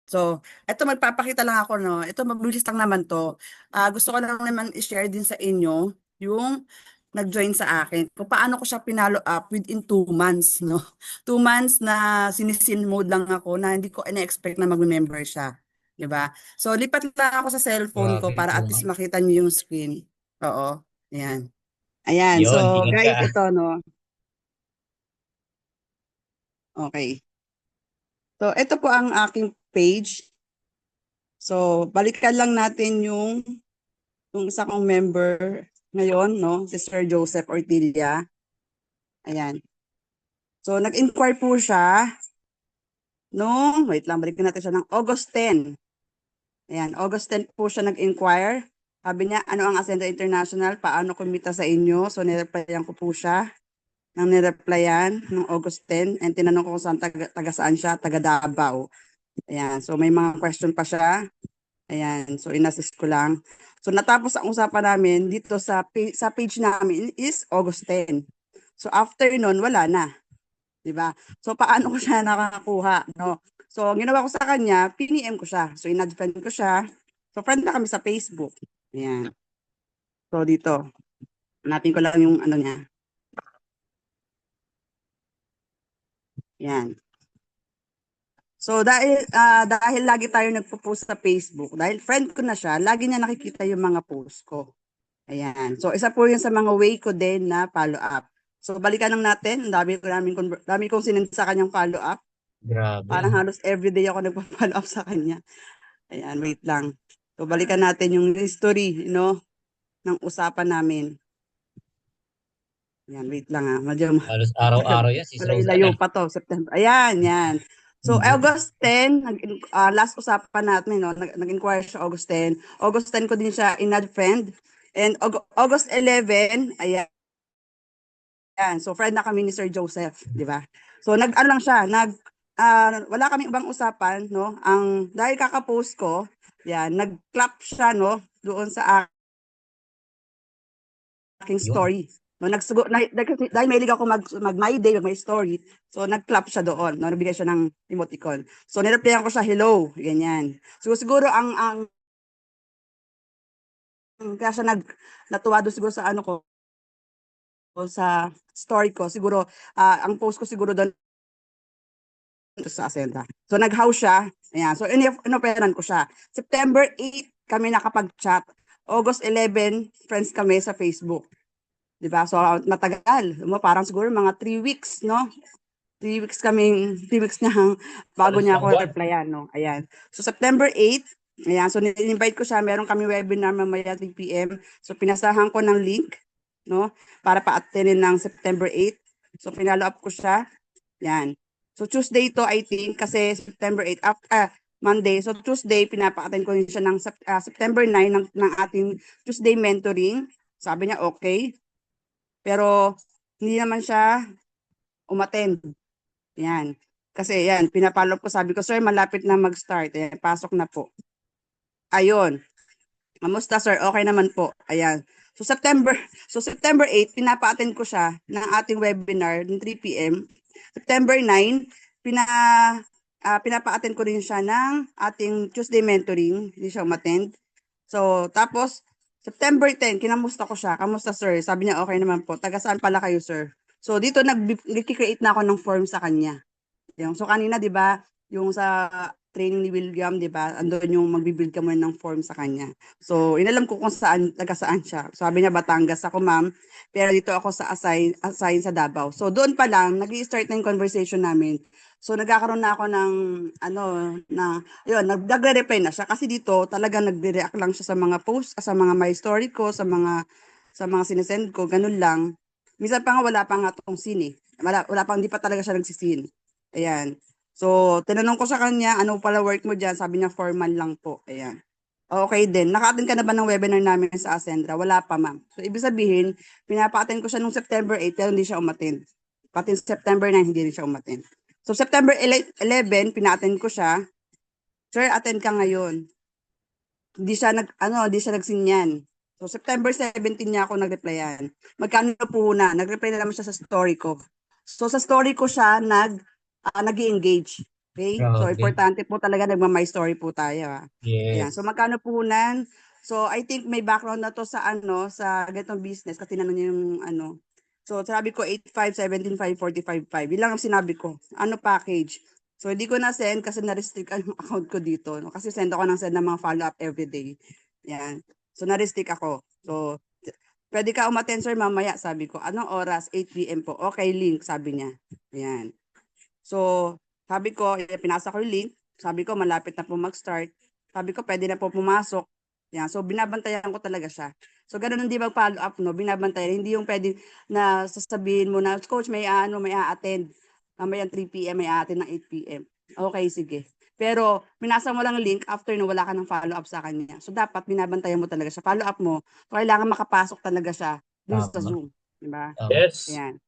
So, eto magpapakita lang ako, no? Ito mabilis lang naman to. Gusto ko lang naman i-share din sa inyo yung nag-join sa akin. Kung paano ko siya pinalo up within 2 months, no? 2 months na sinisin mode lang ako na hindi ko ina-expect na mag-member siya. 'Di ba? So, lipat lang ako sa cellphone ko Grabe, para at 2 least months. makita niyo yung screen. Oo. Ayan. Ayan. Yun, So, ingat ka guys, ah. ito, no? Okay. So, ito po ang aking page. So, balikan lang natin yung isa kong member ngayon, no? Si Sir Joseph Ortilla. Ayan. So, nag-inquire po siya wait lang, balikan natin siya ng August 10. Ayan, August 10 po siya nag-inquire. Sabi niya, ano ang Ascenda International? Paano kumita sa inyo? So, nireplyan ko po siya nang nireplyan ng August 10 and tinanong ko kung saan taga saan siya, taga Davao. Ayan, so may mga question pa siya. Ayan, so inassist ko lang. So natapos ang usapan namin dito sa page namin is August 10. So after nun, wala na. 'Di ba? So paano ko siya nakakakuha, no? So ang ginawa ko sa kanya, PNM ko siya. So in-add friend ko siya. So friend na kami sa Facebook. Ayan. So dito, hanapin ko lang yung ano niya. Ayan. So dahil lagi tayo nagpo-post sa Facebook, dahil friend ko na siya, lagi niya nakikita yung mga post ko. Ayan. So, isa po yun sa mga way ko din na follow-up. So, balikan lang natin. Ang dami kong sinend sa kanyang follow-up. Parang Grabe. halos everyday ako nagpa-follow up sa kanya. Ayan, wait lang. So, balikan natin yung history, ng usapan namin. Ayan, wait lang ha. Medyo Halos araw-araw yan, sis Rosa malayo na. pa to, September. Ayan, yan. So, Mhm. August 10, last usapan natin, nag-inquire siya August 10. August 10 ko din siya in-add friend. And August 11, ayan. Yan, so friend na kami ni Sir Joseph, di ba? So nag-ano lang siya, wala kaming ibang usapan, no? Dahil kaka-post ko, yan, nag-clap siya, no? Doon sa aking Yun. story. No, dahil mahilig ako mag my day, mag my story. So nag-clap siya doon, no? Nagbigay siya ng emoticon. So nireplyan ko siya, hello, ganyan. So siguro kaya siya natuwa doon siguro sa ano ko, sa story ko. Siguro ang post ko siguro doon sa Ascenta. So nag-house siya. Ayan. So inoperan ko siya. September 8 kami nakapag-chat. August 11, friends kami sa Facebook. 'Di ba? So matagal. Parang siguro mga 3 weeks, no? 3 weeks niya bago Halos niya isang ako buwan. replyan, no? Ayan. So September 8, ayan. So ni-invite ko siya. Meron kami webinar mamaya 3 p.m. So pinasahan ko ng link, no? Para pa-attendin ng September 8. So pinalo up ko siya. Yan. So Tuesday to I think kasi September 8 Monday. So Tuesday pinapa-attend ko rin siya ng September 9 ng ating Tuesday mentoring. Sabi niya okay. Pero hindi naman siya umattend. Yan. Kasi yan, pinapollow ko, sabi ko, sir, malapit na mag-start. Pasok na po. Ayun. Kamusta, sir? Okay naman po. Ayan. So September 8, pinapa-attend ko siya ng ating webinar ng 3 p.m. September 9, pinapa-attend ko rin siya ng ating Tuesday mentoring. Hindi siya umattend. So, tapos, September 10, kinamusta ko siya. Kamusta, sir? Sabi niya, okay naman po. Taga saan pala kayo, sir? So, dito nag-create na ako ng form sa kanya. So kanina 'di ba, yung sa training ni William 'di ba, andun yung magbi-build ka muna ng form sa kanya. So inalam ko kung saan taga saan siya. Sabi niya Batangas ako ma'am, pero dito ako sa assign sa Davao. So doon pa lang nag-i-start na yung conversation namin. So nagkakaroon na ako ng ano na ayun, nagre-reply na siya kasi dito talagang nagre-react lang siya sa mga posts, sa mga my story ko, sa mga sinesend ko, ganun lang. Minsan pa nga wala pa nga tong scene eh. Wala pa, hindi pa talaga siya nagsisin. Ayan. So, tinanong ko sa kanya, ano pala work mo dyan? Sabi niya, foreman lang po. Ayan. Okay din. Naka-attend ka na ba ng webinar namin sa Ascendra? Wala pa, ma'am. So, ibig sabihin, pinapa-attend ko siya nung September 8, pero hindi siya umattend. Pati September 9, hindi rin siya umattend. So, September 11, pina-attend ko siya. Sir, attend ka ngayon. Hindi siya nagsinyan. So, September 17 niya ako nag-replyan. Magkano po na? Nag-reply na naman siya sa story ko. So, sa story ko siya nag-engage. Okay? So, Grabe. importante po talaga nagma-my story po tayo. Ayan. So, Yes. magkano puhunan? So, I think may background na to sa sa ganitong business kasi tinanong niya yung So, sabi ko 8.5, 17.5, 45.5. Yun lang ang sinabi ko. Ano package? So, hindi ko na-send kasi na-restrict ang account ko dito. No? Kasi send ako ng send ng mga follow-up everyday. Yan. So, na-restrict ako. So, pwede ka umattend sir mamaya, sabi ko. Anong oras? 8 p.m. po. Okay, link, sabi niya. Ayan. So, sabi ko, pinasa ko yung link. Sabi ko, malapit na po mag-start. Sabi ko, pwede na po pumasok. Yan. So, binabantayan ko talaga siya. So, ganun hindi mag-follow up, no? Binabantayan. Hindi yung pwede na sasabihin mo na, coach, may a-attend. Mamayang 3 p.m. may a-attend ng 8 p.m. Okay, sige. Pero, minasa mo lang link after no, wala ka ng follow-up sa kanya. So, dapat binabantayan mo talaga siya. Follow-up mo, kailangan makapasok talaga siya dun sa Tama. Zoom. Diba? Tama. Yes. Ayan.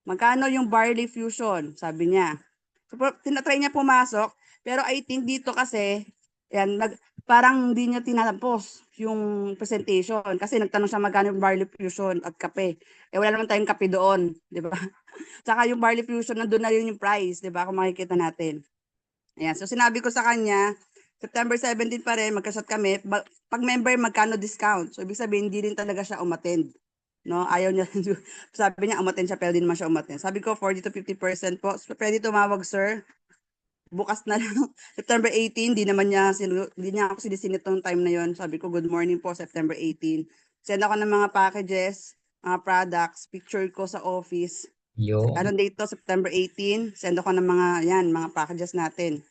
Magkano yung barley fusion? Sabi niya. So, tinatry niya pumasok, pero I think dito kasi, yan, parang hindi niya tinatapos yung presentation kasi nagtanong siya magkano yung barley fusion at kape. Eh wala naman tayong kape doon, di ba? Tsaka yung barley fusion, nandun na yun yung price, di ba? Kung makikita natin. Ayan, so sinabi ko sa kanya, September 17 pa rin, magkasat kami. Pag member, magkano discount? So, ibig sabihin, hindi rin talaga siya umattend. No, ayaw niya. Sabi niya, umattend siya, pero hindi naman siya umattend. Sabi ko, 40 to 50% po. So, pwede tumawag, sir. Bukas na lang. September 18, di niya ako sinisinit tong time na yon. Sabi ko, good morning po, September 18. Send ako ng mga packages, mga products, picture ko sa office. Yung. Anong date to? September 18. Send ako ng mga packages natin.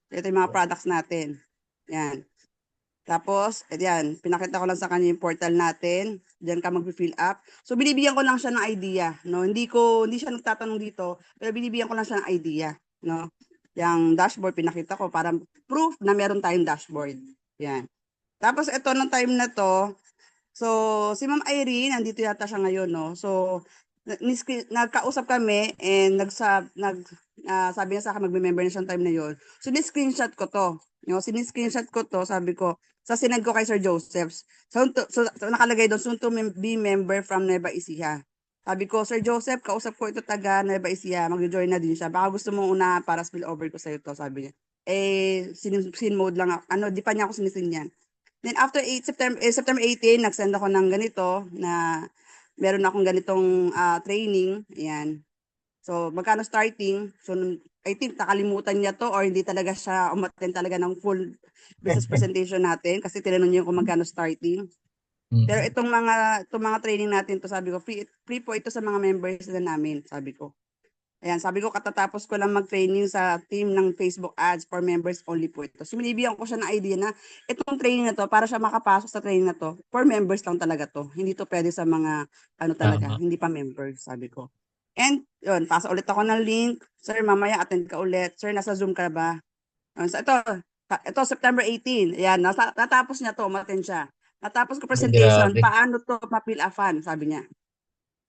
Ito yung mga products natin. Yan. Tapos, yan, pinakita ko lang sa kanya yung portal natin. Diyan ka mag-fill up. So, binibigyan ko lang siya ng idea, no? Hindi siya nagtatanong dito, pero binibigyan ko lang siya ng idea, no? Yung dashboard, pinakita ko para proof na meron tayong dashboard. Yan. Tapos, ito, nung time na to, so, si Ma'am Irene, nandito yata siya ngayon, no? So, nagkausap kami and sabi niya sa akin, magme-member na siyang time na yon. So, ni-screenshot ko to. Siniscreenshot ko to, sabi ko, sinend ko kay Sir Joseph. So, nakalagay doon, soon to be member from Nueva Ecija. Sabi ko, Sir Joseph, kausap ko ito taga Nueva Ecija, mag-join na din siya. Baka gusto mo una para spill over ko sa'yo to, sabi niya. Sin mode lang ako. Di pa niya ako sinisin yan. Then after September 18, nag-send ako ng ganito na meron akong ganitong training. Ayan. So, magkano starting? So, I think nakalimutan niya to or hindi talaga siya umattend talaga ng full business presentation natin kasi tinanong niya kung magkano starting. Pero itong mga training natin to, sabi ko, free po ito sa mga members na namin, sabi ko. Ayan, sabi ko katatapos ko lang mag-training sa team ng Facebook ads for members only po ito. So, binibigyan ko siya ng idea na itong training na to, para siya makapasok sa training na to, for members lang talaga to. Hindi to pwede sa mga, talaga, Tama. hindi pa members, sabi ko. And, yun, pasa ulit ako ng link. Sir, mamaya attend ka ulit. Sir, nasa Zoom ka ba? So, ito, September 18. Ayan, natapos niya to, umattend siya. Natapos ko presentation, Grabe. paano to ma-fill a fan, sabi niya.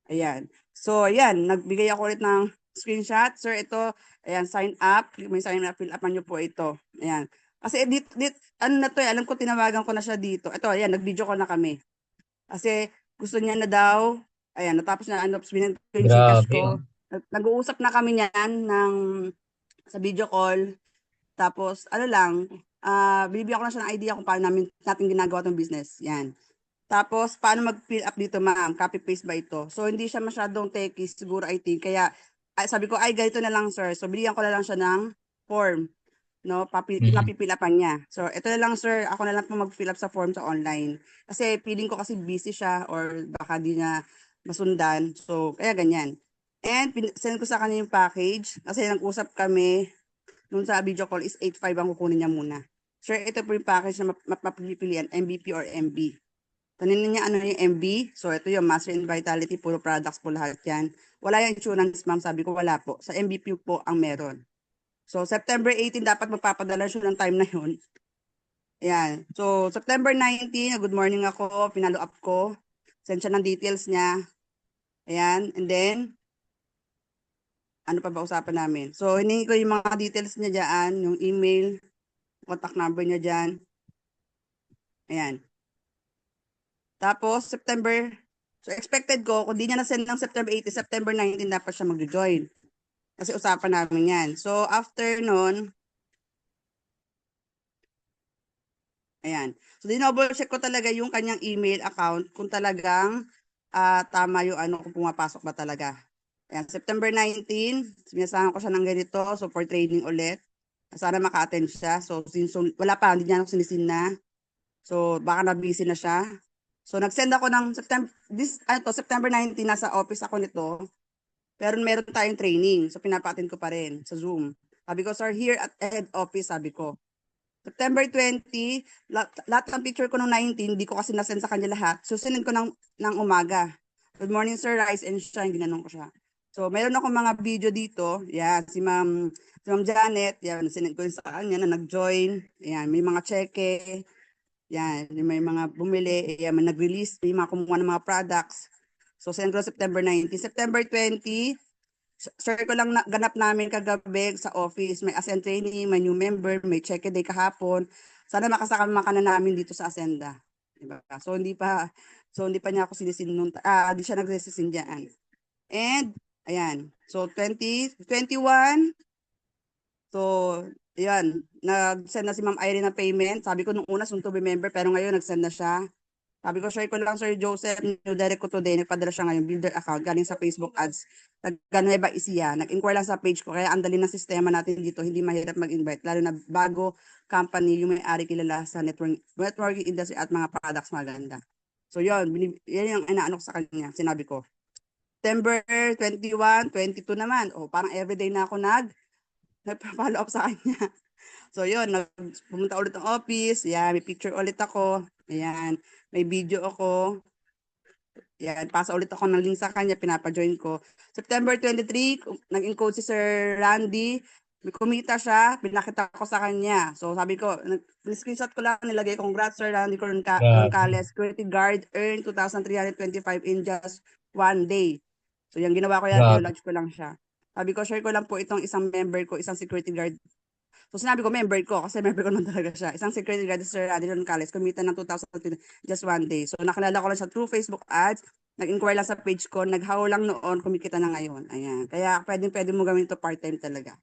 Ayan. So, ayan, nagbigay ako ulit ng screenshot. Sir, ito, ayan, sign up. May sign up, fill up nyo po ito. Ayan. Kasi ano na to, alam ko tinawagan ko na siya dito. Ito, ayan, nag-video call na kami. Kasi gusto niya na daw, ayan, natapos na, binigyan ko yung Gcash Grabe. ko. Nag-uusap na kami niyan sa video call. Tapos, binibigyan ko na siya ng idea kung paano natin ginagawa itong business. Yan. Tapos, paano mag-fill up dito, ma'am? Copy-paste ba ito? So, hindi siya masyadong techie, siguro I think. Kaya, sabi ko, ganito na lang, sir. So, binigyan ko na lang siya ng form. No? Mapipill upan niya. So, ito na lang, sir. Ako na lang po mag-fill up sa form sa online. Kasi, feeling ko kasi busy siya or baka di niya masundan. So, kaya ganyan. And, send ko sa kanya yung package. Kasi nag-usap kami, nung sa video call is 8.5 ang kukunin niya muna. Sir, ito po yung package na mapipilian, MVP or MB. Taninin niya ano yung MB. So, ito yung Master in Vitality, puro products po lahat yan. Wala yung insurance, ma'am. Sabi ko, wala po. Sa MVP po ang meron. So, September 18, dapat magpapadala siya ng time na yun. Ayan. So, September 19, good morning ako. Pinalo up ko. Send siya ng details niya. Ayan. And then, ano pa ba usapan namin? So, hiningi ko yung mga details niya dyan, yung email, contact number niya dyan. Ayan. Tapos, so expected ko, kung di niya na-send ng September 18, September 19, dapat siya mag-join. Kasi usapan namin yan. So, after nun, ayan. So, dinouble check ko talaga yung kanyang email account kung talagang tama yung ano kung pumapasok ba talaga. Ayan, September 19, sinasahan ko siya ng ganito. So, for training ulit. Sana maka-attend siya. So, wala pa, hindi niya ako sinisin na. So, baka na-busy na siya. So, nag-send ako ng September 19, nasa office ako nito. Pero meron tayong training. So, pinapa-attend ko pa rin sa Zoom. Sabi ko, sir, here at head office, sabi ko. September 20, lahat ng picture ko nung 19, di ko kasi nasend sa kanya lahat. So, sinend ko ng umaga. Good morning, sir. Rise and shine. Ginanong ko siya. So, meron ako mga video dito. Yan, si Ma'am Janet. Yan, sinend ko rin sa kanya na nag-join. Yan, may mga cheque. Yan, may mga bumili. Yan, may nag-release. May mga kumuha ng mga products. So, send ko September 19. September 20, share ko lang ganap namin kagabi sa office. May Ascend training, may new member, may check day kahapon. Sana makasama ka na namin dito sa Ascenda. Diba? So hindi pa niya ako sinisin hindi siya nagsisisin diyan. And ayan. So 2021. So ayan, nag-send na si Ma'am Irene ng payment. Sabi ko nung una soon to be member pero ngayon nag-send na siya. Sabi ko, share ko lang, Sir Joseph, new direct ko today, nagpadala siya ngayon, builder account, galing sa Facebook ads. Nag-Nueva Ecija, nag-inquire lang sa page ko, kaya ang dali ng sistema natin dito, hindi mahirap mag-invite, lalo na bago company, yung may-ari kilala sa networking industry at mga products maganda. So yun, yan yung inaano ko sa kanya, sinabi ko. September 21, 22 naman, parang everyday na ako nag-follow up sa kanya. So yun, pumunta ulit ng office, yan, may picture ulit ako, ayan, may video ako, yan, pasa ulit ako ng link sa kanya, pinapa-join ko. September 23, nag-encode si Sir Randy, may kumita siya, pinakita ko sa kanya. So sabi ko, screenshot ko lang, nilagay, congrats Sir Randy Roncales, security guard, earn 2,325 in just one day. So yung ginawa ko yan, pinulodge ko lang siya. Sabi ko, share ko lang po itong isang member ko, isang security guard. So sinabi ko, member ko, kasi member ko naman talaga siya. Isang security guard, Sir Adilon Cales, kumita ng 2,000 just one day. So nakilala ko lang siya through Facebook ads, nag-inquire lang sa page ko, naghaw lang noon, kumikita na ngayon. Ayan. Kaya pwede mo gawin ito part-time talaga.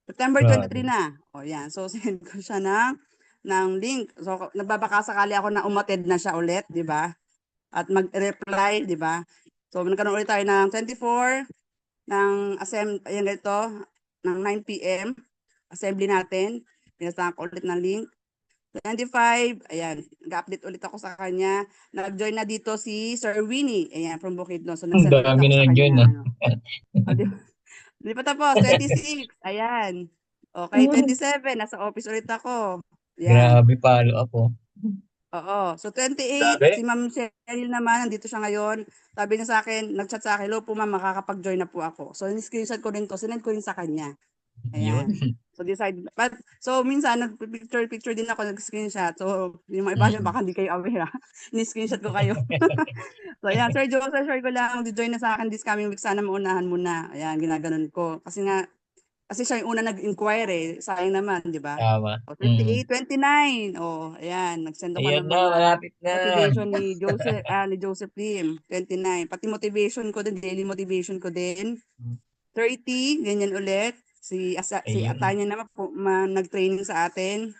September 23 na. O yan. So send ko siya ng link. So nagbabaka sakali ako na umattend na siya ulit, di ba? At mag-reply, di ba? So nagkaroon ulit tayo ng 24 ng ayan ganito, ng 9 p.m. assembly natin. Pinasahan ko ulit ng link. 25, ayan, nag-update ulit ako sa kanya. Nag-join na dito si Sir Winnie, ayan, from Bukidnon. So, Ang nag-send ulit dami ako na sa nag-join kanya. ah. Ano. Hindi pa tapos, 26, ayan. Okay, 27, nasa office ulit ako. Ayan. Grabe, follow up oh. Oo. So, 28, Grabe. si Ma'am Cheryl naman, nandito siya ngayon. Sabi niya sa akin, nag-chat sa akin, hello po ma'am, makakapag-join na po ako. So, screenshot ko rin to, sinend ko rin sa kanya. Yun. Ayan. So minsan nag-picture din ako, nag-screenshot. So yung mga iba dyan, baka hindi kayo aware. Ni-screenshot ko kayo. So ayan, Sir Joseph, share ko lang, join na sa akin this coming week. Sana maunahan mo na. Ayan, ginaganon ko. Kasi siya yung una nag-inquire sayang naman, di ba? Tama. O, 28, 29. O, ayan, nag-send ako Ayan ng na, mga malapit na. motivation ni Joseph Lim, 29. Pati motivation ko din, daily motivation ko din. 30, ganyan ulit. Si Ayun. Atanya naman po, nag-training sa atin.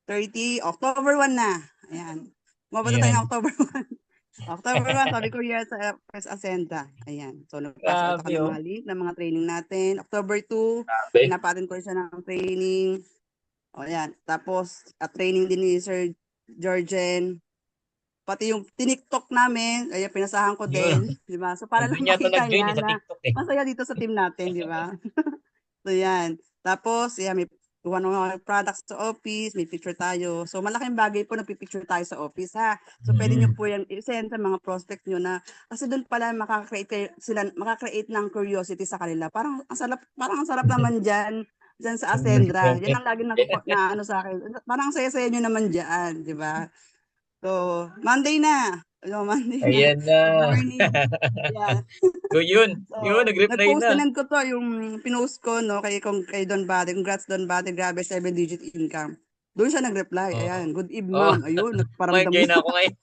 30, October 1 na. Ayan. Mapunta tayo ng Ayan. October 1. October 1, sabi ko here sa First Ascenda. Ayan. So, nagpasa ulit ako Grabe ng oh. mga link ng mga training natin. October 2, Grabe. pinapatin ko siya ng training. O, ayan. Tapos, training din ni Sir Georgian. Pati yung tiniktok namin, ayan, pinasahan ko Yun. din. Di ba? So, para lang Doon yata makita nag-join niya eh, sa na TikTok eh. masaya dito sa team natin, di ba? So, yan. Tapos, yan, may kuha ng mga products sa office, may picture tayo. So, malaking bagay po nagpipicture tayo sa office, ha? So, pwede nyo Mm. po yan i-send sa mga prospect nyo na, kasi doon pala makaka-create ng curiosity sa kanila. Parang ang sarap naman dyan sa Ascendra. Yan ang lagi na ano sa akin. Parang ang saya-saya nyo naman dyan, di ba? So, Monday na. Monday na. Ayan na. Good morning. Yeah. So yun. Yun, So, nag-reply na. nag-postinan ko to, yung pinost ko, no, kay Don Bate. Congrats, Don Bate. Grabe, 7-digit income. Doon siya nag-reply. Oo. Ayan, good eve, Oh, ma'am. Ayun, nagparamdam mag-enjoy na. na ako ngayon.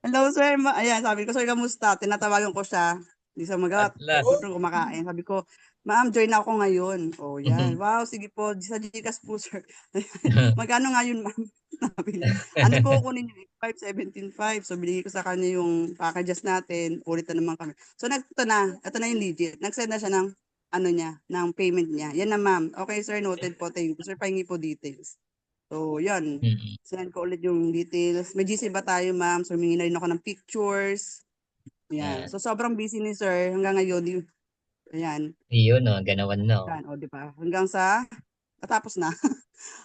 Hello, sir. Ayan, sabi ko, sir, kamusta? Tinatawagan ko siya. Hindi siya At magawa. last. Siguro kumakain. Sabi ko, Ma'am, join ako ngayon. Oh, yan. Wow, sige po. Sa GCash po, sir. Magkano nga yun, ma'am? Sabi niya. Ano po kunin niyo? 5, 17.5. So, binigay ko sa kanya yung packages natin. Ulit na naman kami. So, ito na. Ito na yung legit. Nag-send na siya ng, ano niya, ng payment niya. Yan na, ma'am. Okay, sir. Noted po. Thank you. Sir, pahingi po details. So, yan. Mm. Send ko ulit yung details. May GC ba tayo, ma'am? So, humingi na rin ako ng pictures. Yan. Yan. So, sobrang busy ni sir. Hanggang ngayon, ayan. Yun, oh, ganawan na, oh. Yan, o, di ba? Hanggang sa natapos na.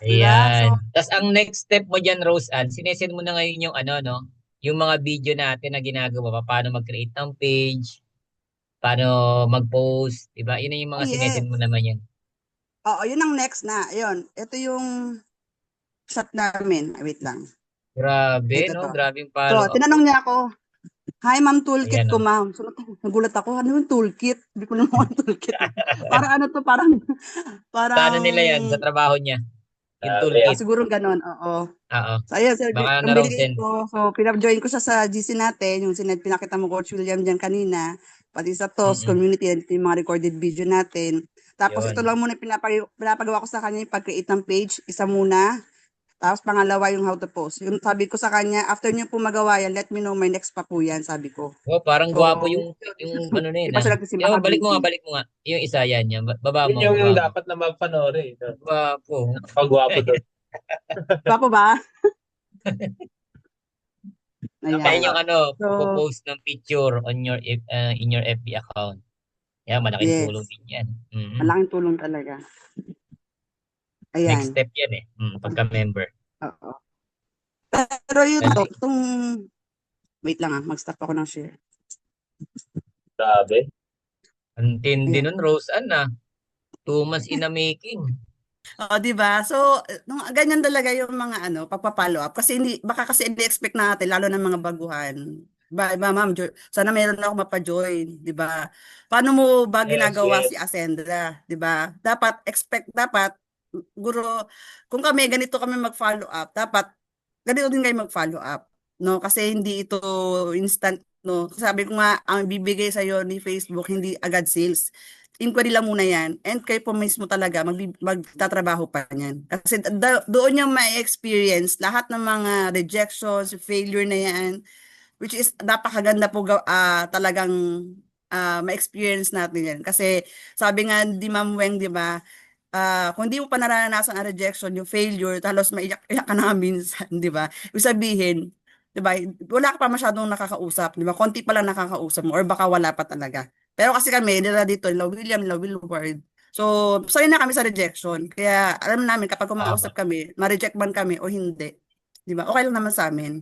Di ba? Ayan. So, Tapos ang next step mo dyan, Rose Ann, sinesend mo na ngayon yung ano, no? Yung mga video natin na ginagawa pa, paano mag-create ng page, paano mag-post, diba? Yun na yung mga sinesend mo yes. naman yan. Oo, yun ang next na. Ayun, ito yung chat namin. Ay, wait lang. Grabe, Ito no? to. Grabing So, follow up, tinanong oh. niya ako, hi ma'am, toolkit Ayan, ko oh. ma'am. So, nagulat ako, ano yung toolkit? Hindi ko naman toolkit. Parang ano to, parang, Sa ano parang, nila yan? Sa trabaho niya? Yung ah, toolkit. siguro ganon, oo. Oo. So, ayun, sir, Baka ang na raw binigay send. ko, so, pinag-join ko siya sa GC natin, yung pinakita mo, Coach William dyan kanina, pati sa TOS Mm-mm. community, and yung mga recorded video natin. Tapos, ito Yun. lang muna pinapagawa ko sa kanya yung pag-create ng page, isa muna. Tapos, pangalawa yung how to post. Yung sabi ko sa kanya, after niyo po magawa yan, let me know, my next pa po yan, sabi ko. Oh, parang So, gwapo yung ano na di yun, pa ah. siya nagsisimba Yo, ka busy. balik mo nga. Yung isa yan, yan. Baba Yun mo, yung baba mo. dapat na magpanori. Gwapo. Pagwapo doon. Gwapo ba? Yan Ayan. yung ano, So, post ng picture on your in your FB account. Yan, malaking tulong yes. din yan. Mm-mm. Malaking tulong talaga. Next Ayan. step yan eh. Pagka-member. Oo. Pero yun to, Galing. itong, wait lang mag-stop ako ng share. Grabe. Ang tindi Ayan. nun, Rose Ann, ah. 2 months in the making. Oo, 'di ba? So, nung ganyan talaga yung mga ano, pagpa-follow up kasi hindi baka kasi ini-expect natin lalo ng mga baguhan. Ba, ma'am, sana meron ako mapa-join, 'di ba? Paano mo ba Yes, ginagawa si yes. Ascendra, 'di ba? Dapat guro kung kami ganito kami mag-follow up, dapat ganito din kayo mag-follow up, no? Kasi hindi ito instant, no? Sabi ko nga ang bibigay sa ni Facebook hindi agad sales, inquiry lang muna yan. And kayo po mismo talaga magtatrabaho pa niyan. Kasi doon yung ma-experience lahat ng mga rejections, failure na yan, which is napakaganda po talagang ma-experience natin yan. Kasi sabi nga di Ma'am Weng, di ba, kung di mo pa naranasan ang rejection, yung failure, halos maiyak-iyak ka na minsan, di ba? Ibig sabihin, di ba, wala ka pa masyadong nakakausap, di ba? Konti pa lang nakakausap mo or baka wala pa talaga. Pero kasi kami, nila dito, nila William, nila Wilward. So, sanay na kami sa rejection. Kaya alam namin kapag Tama. kumausap kami, ma-reject man kami o hindi. Di ba? Okay lang naman sa amin.